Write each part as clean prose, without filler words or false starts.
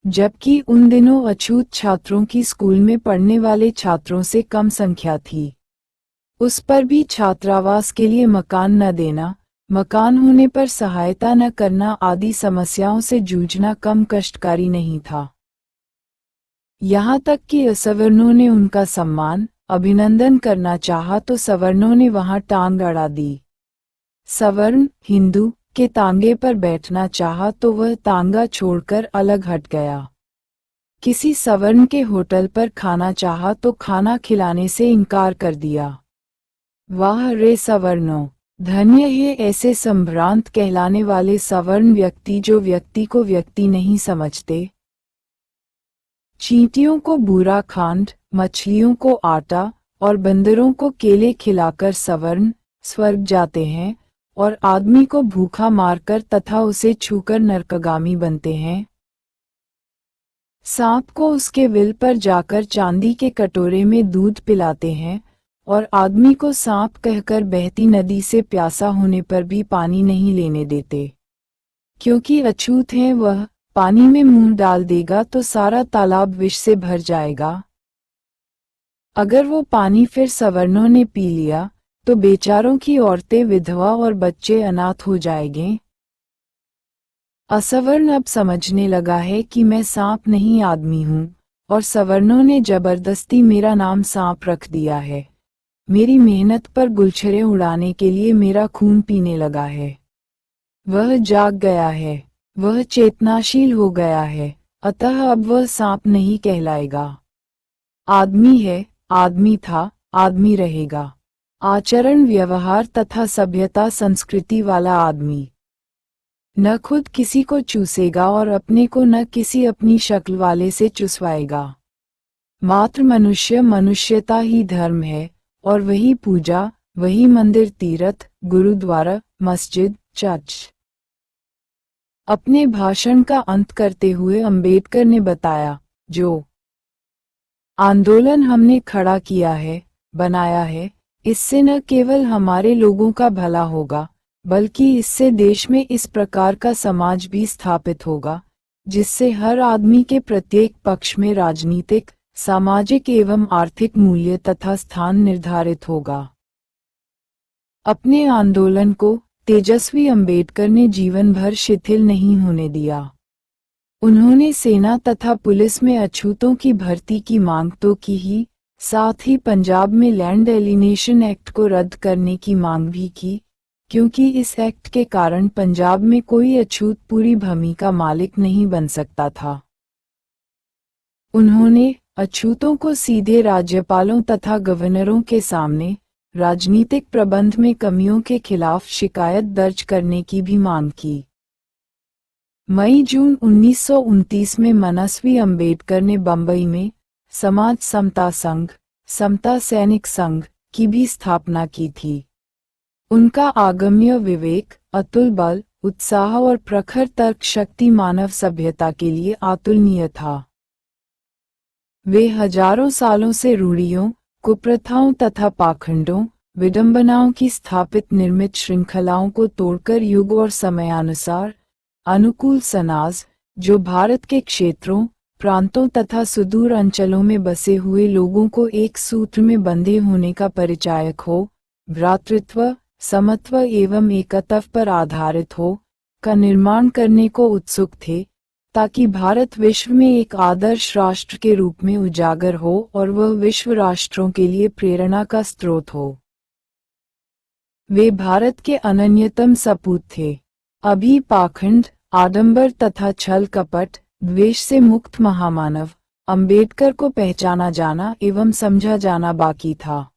जबकि उन दिनों अछूत छात्रों की स्कूल में पढ़ने वाले छात्रों से कम संख्या थी। उस पर भी छात्रावास के लिए मकान न देना, मकान होने पर सहायता न करना आदि समस्याओं से जूझना कम कष्टकारी नहीं था। यहाँ तक कि असवर्णों ने उनका सम्मान, अभिनंदन करना चाहा तो सवर्णों ने वहां टांग अड़ा दी। सवर्ण हिंदू के तांगे पर बैठना चाहा तो वह तांगा छोड़कर अलग हट गया। किसी सवर्ण के होटल पर खाना चाहा तो खाना खिलाने से इनकार कर दिया। वाह रे सवर्णों! धन्य है ऐसे संभ्रांत कहलाने वाले सवर्ण व्यक्ति जो व्यक्ति को व्यक्ति नहीं समझते। चींटियों को बूरा खांड, मछलियों को आटा और बंदरों को केले खिलाकर सवर्ण स्वर्ग जाते हैं और आदमी को भूखा मारकर तथा उसे छूकर नरकगामी बनते हैं। सांप को उसके विल पर जाकर चांदी के कटोरे में दूध पिलाते हैं और आदमी को सांप कहकर बहती नदी से प्यासा होने पर भी पानी नहीं लेने देते। क्योंकि अछूत है वह, पानी में मुंह डाल देगा तो सारा तालाब विष से भर जाएगा। अगर वो पानी फिर सवर्णों ने पी लिया तो बेचारों की औरतें विधवा और बच्चे अनाथ हो जाएंगे। असवर्ण अब समझने लगा है कि मैं सांप नहीं आदमी हूँ, और सवर्णों ने जबरदस्ती मेरा नाम सांप रख दिया है। मेरी मेहनत पर गुलछड़े उड़ाने के लिए मेरा खून पीने लगा है। वह जाग गया है, वह चेतनाशील हो गया है, अतः अब वह सांप नहीं कहलाएगा। आदमी है, आदमी था, आदमी रहेगा। आचरण व्यवहार तथा सभ्यता संस्कृति वाला आदमी। न खुद किसी को चूसेगा और अपने को न किसी अपनी शक्ल वाले से चुसवाएगा। मात्र मनुष्य मनुष्यता ही धर्म है, और वही पूजा, वही मंदिर तीर्थ, गुरुद्वारा, मस्जिद, चर्च। अपने भाषण का अंत करते हुए अंबेडकर ने बताया, जो आंदोलन हमने खड़ा किया है, बनाया है, इससे न केवल हमारे लोगों का भला होगा, बल्कि इससे देश में इस प्रकार का समाज भी स्थापित होगा, जिससे हर आदमी के प्रत्येक पक्ष में राजनीतिक, सामाजिक एवं आर्थिक मूल्य तथा स्थान निर्धारित होगा। अपने आंदोलन को तेजस्वी अंबेडकर ने जीवन भर शिथिल नहीं होने दिया। उन्होंने सेना तथा पुलिस में अछूतों की भर्ती की मांग तो की ही, साथ ही पंजाब में लैंड एलिनेशन एक्ट को रद्द करने की मांग भी की, क्योंकि इस एक्ट के कारण पंजाब में कोई अछूत पूरी भूमि का मालिक नहीं बन सकता था। उन्होंने अछूतों को सीधे राज्यपालों तथा गवर्नरों के सामने राजनीतिक प्रबंध में कमियों के खिलाफ शिकायत दर्ज करने की भी मांग की। मई-जून 1929 में मनस्वी अंबेडकर ने बंबई में समाज समता संघ, समता सैनिक संघ की भी स्थापना की थी। उनका आगम्य विवेक, अतुल बल, उत्साह और प्रखर तर्क शक्ति मानव सभ्यता के लिए अतुलनीय था। वे हजारों सालों से रूढ़ियों, कुप्रथाओं तथा पाखंडों, विडंबनाओं की स्थापित निर्मित श्रृंखलाओं को तोड़कर युग और समयानुसार अनुकूल समाज, जो भारत के क्षेत्रों, प्रांतों तथा सुदूर अंचलों में बसे हुए लोगों को एक सूत्र में बंधे होने का परिचायक हो, भ्रातृत्व, समत्व एवं एकत्व पर आधारित हो, का निर्माण करने को उत्सुक थे, ताकि भारत विश्व में एक आदर्श राष्ट्र के रूप में उजागर हो और वह विश्व राष्ट्रों के लिए प्रेरणा का स्रोत हो। वे भारत के अनन्यतम सपूत थे। अभी पाखंड, आडंबर तथा छल कपट, द्वेष से मुक्त महामानव अंबेडकर को पहचाना जाना एवं समझा जाना बाकी था।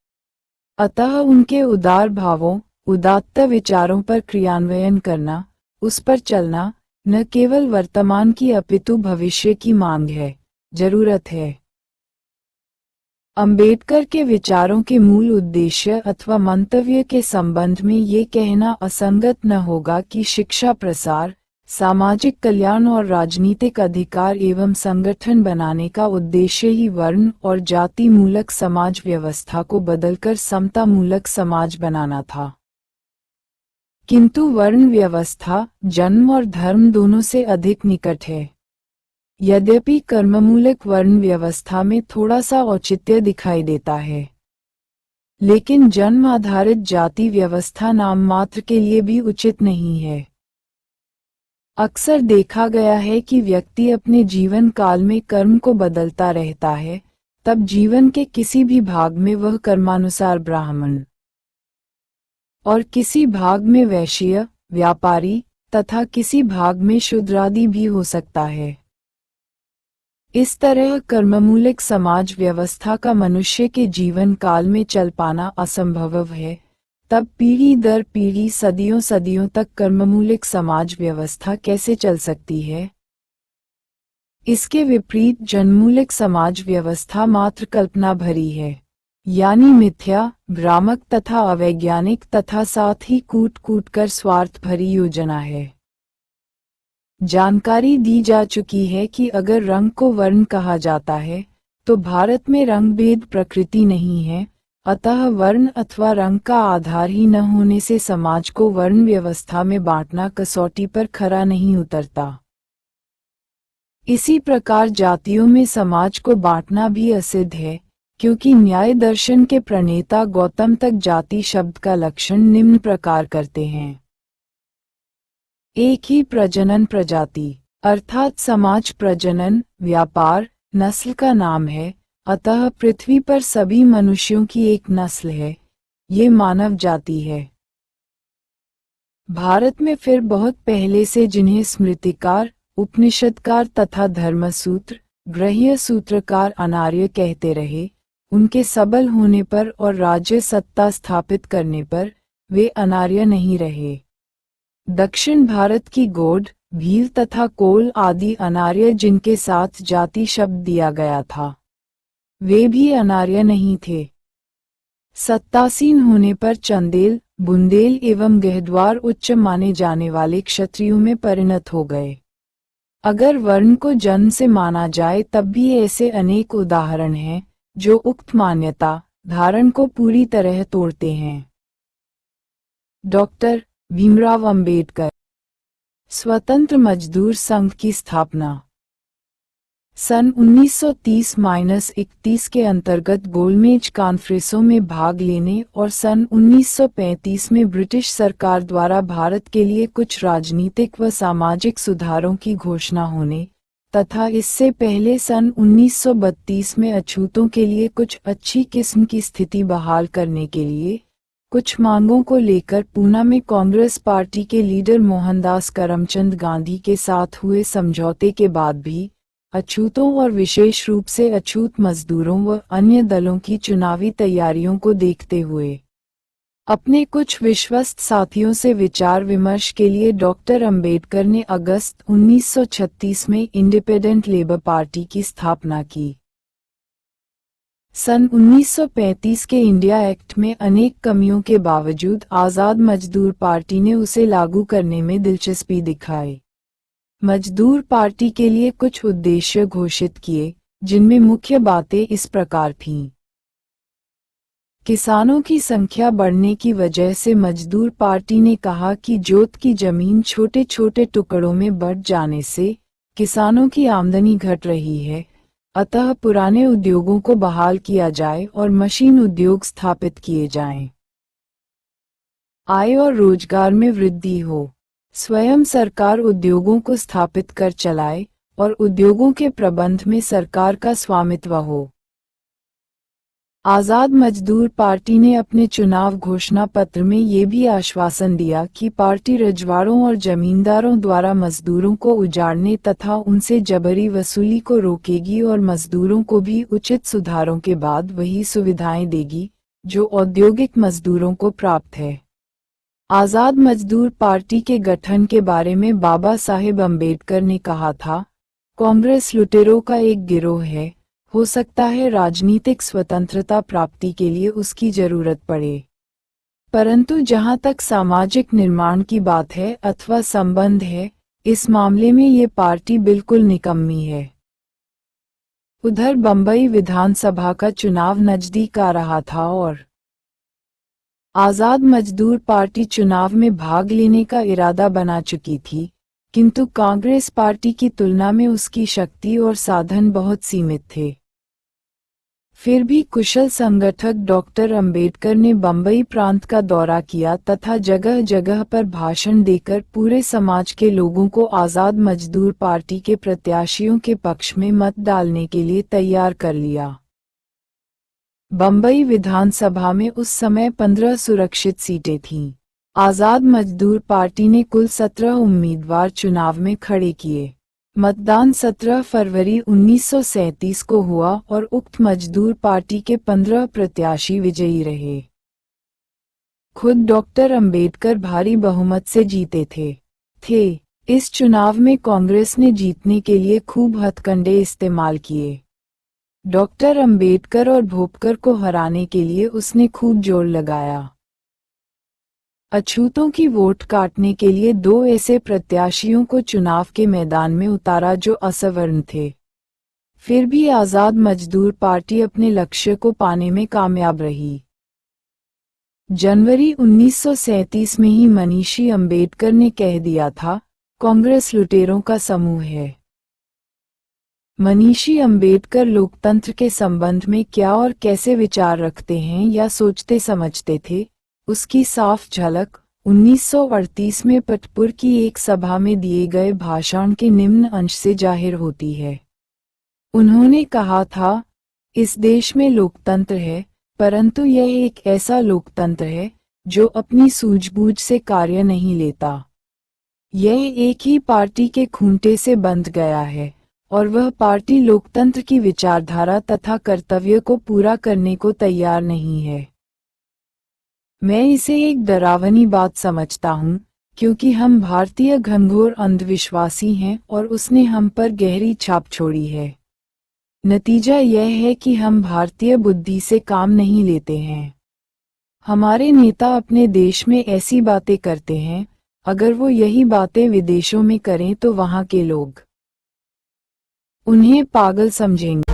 अतः उनके उदार भावों, उदात्त विचारों पर क्रियान्वयन करना, उस पर चलना, न केवल वर्तमान की अपितु भविष्य की मांग है, जरूरत है। अंबेडकर के विचारों के मूल उद्देश्य अथवा मंतव्य के संबंध में ये कहना असंगत न होगा कि शिक्षा प्रसार, सामाजिक कल्याण और राजनीतिक अधिकार एवं संगठन बनाने का उद्देश्य ही वर्ण और जाति मूलक समाज व्यवस्था को बदलकर समता मूलक समाज बनाना था। किंतु वर्ण व्यवस्था जन्म और धर्म दोनों से अधिक निकट है। यद्यपि कर्ममूलक वर्ण व्यवस्था में थोड़ा सा औचित्य दिखाई देता है, लेकिन जन्म आधारित जाति व्यवस्था नाम मात्र के लिए भी उचित नहीं है। अक्सर देखा गया है कि व्यक्ति अपने जीवन काल में कर्म को बदलता रहता है, तब जीवन के किसी भी भाग में वह कर्मानुसार ब्राह्मण और किसी भाग में वैश्य, व्यापारी तथा किसी भाग में शूद्रादि भी हो सकता है। इस तरह कर्ममूलक समाज व्यवस्था का मनुष्य के जीवन काल में चल पाना असंभव है, तब पीढ़ी दर पीढ़ी सदियों सदियों तक कर्ममूलक समाज व्यवस्था कैसे चल सकती है? इसके विपरीत जन्ममूलक समाज व्यवस्था मात्र कल्पना भरी है, यानी मिथ्या, भ्रामक तथा अवैज्ञानिक तथा साथ ही कूट कूट कर स्वार्थ भरी योजना है। जानकारी दी जा चुकी है कि अगर रंग को वर्ण कहा जाता है, तो भारत में रंग भेद प्रकृति नहीं है, अतः वर्ण अथवा रंग का आधार ही न होने से समाज को वर्ण व्यवस्था में बांटना कसौटी पर खरा नहीं उतरता। इसी प्रकार जातियों में समाज को बांटना भी असिद्ध है, क्योंकि न्याय दर्शन के प्रणेता गौतम तक जाति शब्द का लक्षण निम्न प्रकार करते हैं। एक ही प्रजनन प्रजाति, अर्थात समाज प्रजनन, व्यापार, नस्ल का नाम है, अतः पृथ्वी पर सभी मनुष्यों की एक नस्ल है, ये मानव जाति है। भारत में फिर बहुत पहले से जिन्हें स्मृतिकार, उपनिषदकार तथा धर्मसूत्र, गृह्य सूत्रकार अनार्य कहते रहे, उनके सबल होने पर और राज्य सत्ता स्थापित करने पर वे अनार्य नहीं रहे। दक्षिण भारत की गोंड, भील तथा कोल आदि अनार्य जिनके साथ जाति शब्द दिया गया था, वे भी अनार्य नहीं थे। सत्तासीन होने पर चंदेल, बुंदेल एवं गहद्वार उच्च माने जाने वाले क्षत्रियों में परिणत हो गए। अगर वर्ण को जन्म से माना जाए तब भी ऐसे अनेक उदाहरण हैं, जो उक्त मान्यता धारण को पूरी तरह तोड़ते हैं। डॉक्टर भीमराव अंबेडकर। स्वतंत्र मजदूर संघ की स्थापना सन 1930-31 के अंतर्गत गोलमेज कॉन्फ्रेंसों में भाग लेने और सन 1935 में ब्रिटिश सरकार द्वारा भारत के लिए कुछ राजनीतिक व सामाजिक सुधारों की घोषणा होने तथा इससे पहले सन 1932 में अछूतों के लिए कुछ अच्छी किस्म की स्थिति बहाल करने के लिए कुछ मांगों को लेकर पूना में कांग्रेस पार्टी के लीडर मोहनदास करमचंद गांधी के साथ हुए समझौते के बाद भी अछूतों और विशेष रूप से अछूत मजदूरों व अन्य दलों की चुनावी तैयारियों को देखते हुए अपने कुछ विश्वस्त साथियों से विचार विमर्श के लिए डॉक्टर अंबेडकर ने अगस्त 1936 में इंडिपेंडेंट लेबर पार्टी की स्थापना की। सन 1935 के इंडिया एक्ट में अनेक कमियों के बावजूद आज़ाद मजदूर पार्टी ने उसे लागू करने में दिलचस्पी दिखाई। मजदूर पार्टी के लिए कुछ उद्देश्य घोषित किए, जिनमें मुख्य बातें इस प्रकार थीं। किसानों की संख्या बढ़ने की वजह से मजदूर पार्टी ने कहा कि जोत की जमीन छोटे छोटे टुकड़ों में बंट जाने से किसानों की आमदनी घट रही है, अतः पुराने उद्योगों को बहाल किया जाए और मशीन उद्योग स्थापित किए जाएं। आय और रोजगार में वृद्धि हो। स्वयं सरकार उद्योगों को स्थापित कर चलाए और उद्योगों के प्रबंध में सरकार का स्वामित्व हो। आज़ाद मजदूर पार्टी ने अपने चुनाव घोषणा पत्र में ये भी आश्वासन दिया कि पार्टी रजवाड़ों और जमींदारों द्वारा मजदूरों को उजाड़ने तथा उनसे जबरी वसूली को रोकेगी और मजदूरों को भी उचित सुधारों के बाद वही सुविधाएं देगी जो औद्योगिक मजदूरों को प्राप्त है। आज़ाद मजदूर पार्टी के गठन के बारे में बाबा साहेब अम्बेडकर ने कहा था, कांग्रेस लुटेरों का एक गिरोह है, हो सकता है राजनीतिक स्वतंत्रता प्राप्ति के लिए उसकी जरूरत पड़े, परंतु जहां तक सामाजिक निर्माण की बात है अथवा संबंध है, इस मामले में ये पार्टी बिल्कुल निकम्मी है। उधर बंबई विधानसभा का चुनाव नजदीक आ रहा था और आज़ाद मजदूर पार्टी चुनाव में भाग लेने का इरादा बना चुकी थी, किंतु कांग्रेस पार्टी की तुलना में उसकी शक्ति और साधन बहुत सीमित थे। फिर भी कुशल संगठक डॉक्टर अंबेडकर ने बंबई प्रांत का दौरा किया तथा जगह जगह पर भाषण देकर पूरे समाज के लोगों को आजाद मजदूर पार्टी के प्रत्याशियों के पक्ष में मत डालने के लिए तैयार कर लिया। बंबई विधानसभा में उस समय 15 सुरक्षित सीटें थीं। आजाद मजदूर पार्टी ने कुल 17 उम्मीदवार चुनाव में खड़े किए। मतदान 17 फरवरी 1937 को हुआ और उक्त मजदूर पार्टी के 15 प्रत्याशी विजयी रहे। खुद डॉक्टर अंबेडकर भारी बहुमत से जीते थे। इस चुनाव में कांग्रेस ने जीतने के लिए खूब हथकंडे इस्तेमाल किए। डॉक्टर अंबेडकर और भोपकर को हराने के लिए उसने खूब जोर लगाया। अछूतों की वोट काटने के लिए 2 ऐसे प्रत्याशियों को चुनाव के मैदान में उतारा जो असवर्ण थे। फिर भी आजाद मजदूर पार्टी अपने लक्ष्य को पाने में कामयाब रही। जनवरी 1937 में ही मनीषी अंबेडकर ने कह दिया था, कांग्रेस लुटेरों का समूह है। मनीषी अंबेडकर लोकतंत्र के संबंध में क्या और कैसे विचार रखते हैं या सोचते समझते थे, उसकी साफ झलक 1938 में पटपुर की एक सभा में दिए गए भाषण के निम्न अंश से जाहिर होती है। उन्होंने कहा था, इस देश में लोकतंत्र है, परंतु यह एक ऐसा लोकतंत्र है जो अपनी सूझबूझ से कार्य नहीं लेता। यह एक ही पार्टी के खूंटे से बंध गया है और वह पार्टी लोकतंत्र की विचारधारा तथा कर्तव्य को पूरा करने को तैयार नहीं है। मैं इसे एक डरावनी बात समझता हूँ, क्योंकि हम भारतीय घनघोर अंधविश्वासी हैं और उसने हम पर गहरी छाप छोड़ी है। नतीजा यह है कि हम भारतीय बुद्धि से काम नहीं लेते हैं। हमारे नेता अपने देश में ऐसी बातें करते हैं, अगर वो यही बातें विदेशों में करें तो वहाँ के लोग उन्हें पागल समझेंगे।